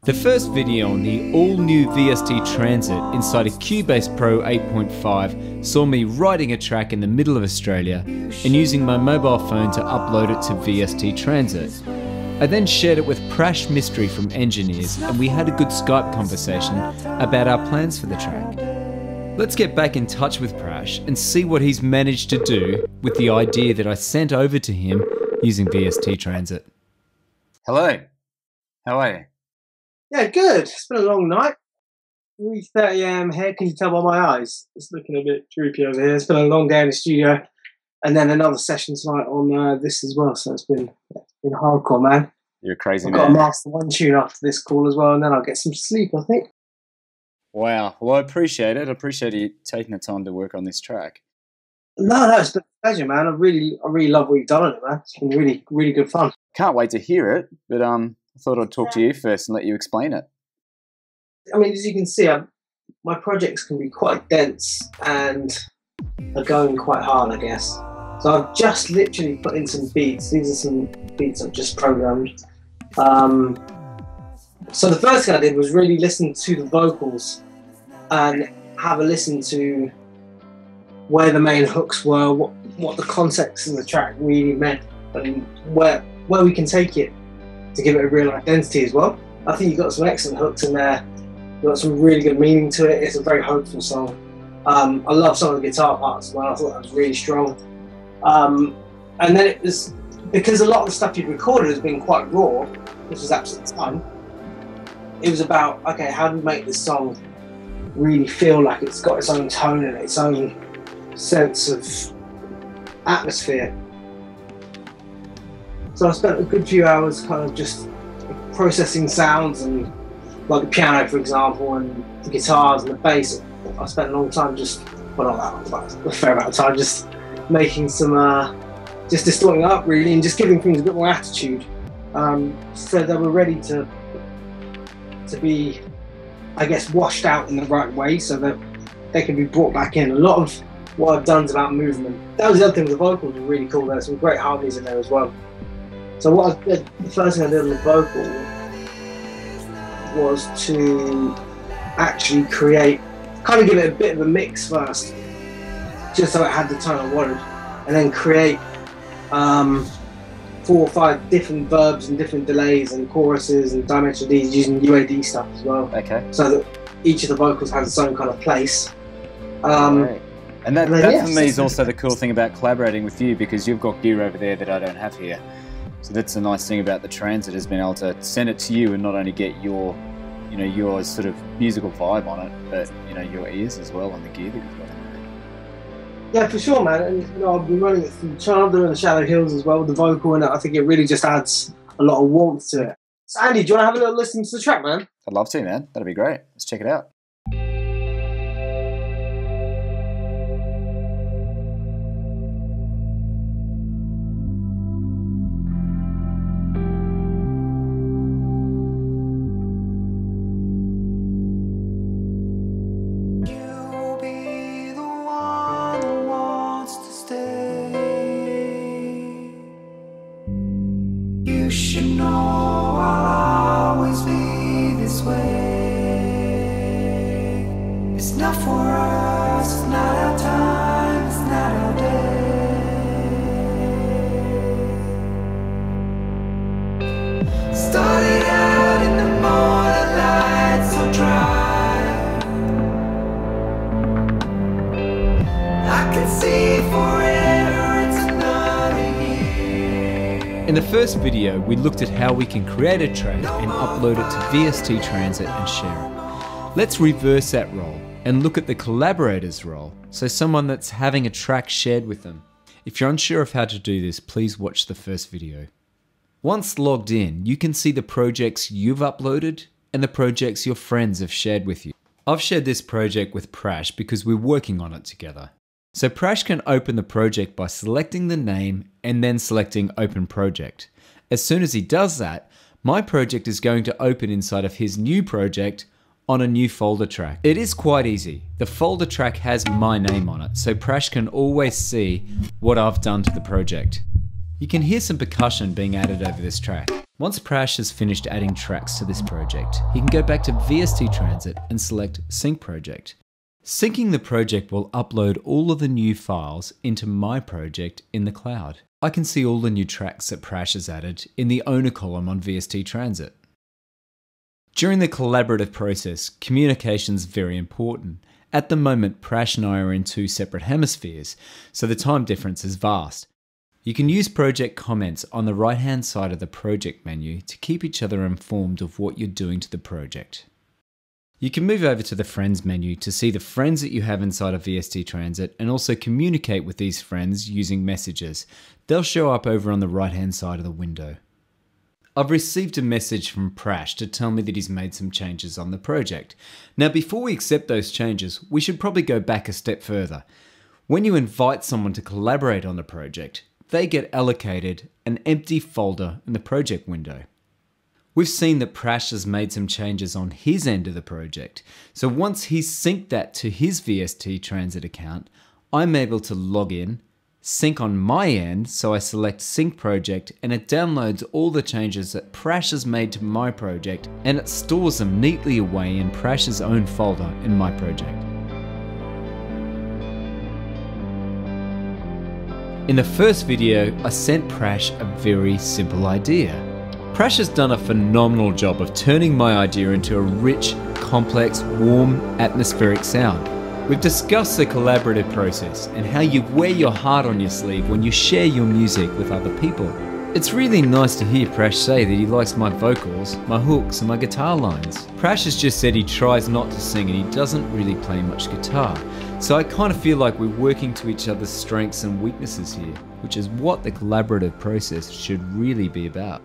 The first video on the all-new VST Transit inside a Cubase Pro 8.5 saw me writing a track in the middle of Australia and using my mobile phone to upload it to VST Transit. I then shared it with Prash Mistry from Engine-Earz and we had a good Skype conversation about our plans for the track. Let's get back in touch with Prash and see what he's managed to do with the idea that I sent over to him using VST Transit. Hello, how are you? Yeah, good. It's been a long night. 3:30 AM here. Can you tell by my eyes? It's looking a bit droopy over here. It's been a long day in the studio, and then another session tonight on this as well. So it's been hardcore, man. You're a crazy I've man. got to master one tune after this call as well, and then I'll get some sleep, I think. Wow. Well, I appreciate it. I appreciate you taking the time to work on this track. No, it's been a pleasure, man. I really love what you've done on it, man. It's been really good fun. Can't wait to hear it, but I thought I'd talk to you first and let you explain it. I mean, as you can see, my projects can be quite dense and are going quite hard, I guess. So I've just literally put in some beats. These are some beats I've just programmed. So the first thing I did was really listen to the vocals and have a listen to where the main hooks were, what the context of the track really meant, and where we can take it to give it a real identity as well. I think you've got some excellent hooks in there. You've got some really good meaning to it. It's a very hopeful song. I love some of the guitar parts as well. I thought that was really strong. And then it was, because a lot of the stuff you've recorded has been quite raw, which was absolutely fun, it was about, okay, how do we make this song really feel like it's got its own tone and its own sense of atmosphere. So I spent a good few hours kind of just processing sounds, and like the piano, for example, and the guitars and the bass. I spent a long time well, not that long, but a fair amount of time just making some, just distorting up really, and just giving things a bit more attitude, so they were ready to be, I guess, washed out in the right way, so that they can be brought back in. A lot of what I've done is about movement. That was the other thing with the vocals, was really cool. There's some great harmonies in there as well. So what I did, the first thing I did on the vocal was to actually create, kind of give it a bit of a mix first, just so it had the tone I wanted, and then create 4 or 5 different verbs and different delays and choruses and dimensional Ds using UAD stuff as well. Okay. So that each of the vocals has its own kind of place. Right. And that yeah, for me is also the cool thing about collaborating with you, because you've got gear over there that I don't have here. So that's the nice thing about the Transit, has been able to send it to you and not only get your, your sort of musical vibe on it, but your ears as well on the gear that you've got. Yeah, for sure, man. And I've been running it through Chandler and the Shallow Hills as well with the vocal, and I think it really just adds a lot of warmth to it. So Andy, do you want to have a little listen to the track, man? I'd love to, man. That'd be great. Let's check it out. You should know I'll always be this way. It's not for us, it's not our time, it's not our day. Started out in the morning light so dry, I can see forever, it's another year. In the first video, we looked at how we can create a track and upload it to VST Transit and share it. Let's reverse that role and look at the collaborator's role, so someone that's having a track shared with them. If you're unsure of how to do this, please watch the first video. Once logged in, you can see the projects you've uploaded and the projects your friends have shared with you. I've shared this project with Prash because we're working on it together. So Prash can open the project by selecting the name and then selecting Open Project. As soon as he does that, my project is going to open inside of his new project on a new folder track. It is quite easy. The folder track has my name on it, so Prash can always see what I've done to the project. You can hear some percussion being added over this track. Once Prash has finished adding tracks to this project, he can go back to VST Transit and select Sync Project. Syncing the project will upload all of the new files into my project in the cloud. I can see all the new tracks that Prash has added in the owner column on VST Transit. During the collaborative process, communication is very important. At the moment, Prash and I are in two separate hemispheres, so the time difference is vast. You can use project comments on the right-hand side of the project menu to keep each other informed of what you're doing to the project. You can move over to the Friends menu to see the friends that you have inside of VST Transit and also communicate with these friends using messages. They'll show up over on the right-hand side of the window. I've received a message from Prash to tell me that he's made some changes on the project. Now, before we accept those changes, we should probably go back a step further. When you invite someone to collaborate on the project, they get allocated an empty folder in the project window. We've seen that Prash has made some changes on his end of the project, so once he's synced that to his VST Transit account, I'm able to log in, sync on my end, so I select Sync Project and it downloads all the changes that Prash has made to my project and it stores them neatly away in Prash's own folder in my project. In the first video, I sent Prash a very simple idea. Prash has done a phenomenal job of turning my idea into a rich, complex, warm, atmospheric sound. We've discussed the collaborative process and how you wear your heart on your sleeve when you share your music with other people. It's really nice to hear Prash say that he likes my vocals, my hooks and my guitar lines. Prash has just said he tries not to sing and he doesn't really play much guitar. So I kind of feel like we're working to each other's strengths and weaknesses here, which is what the collaborative process should really be about.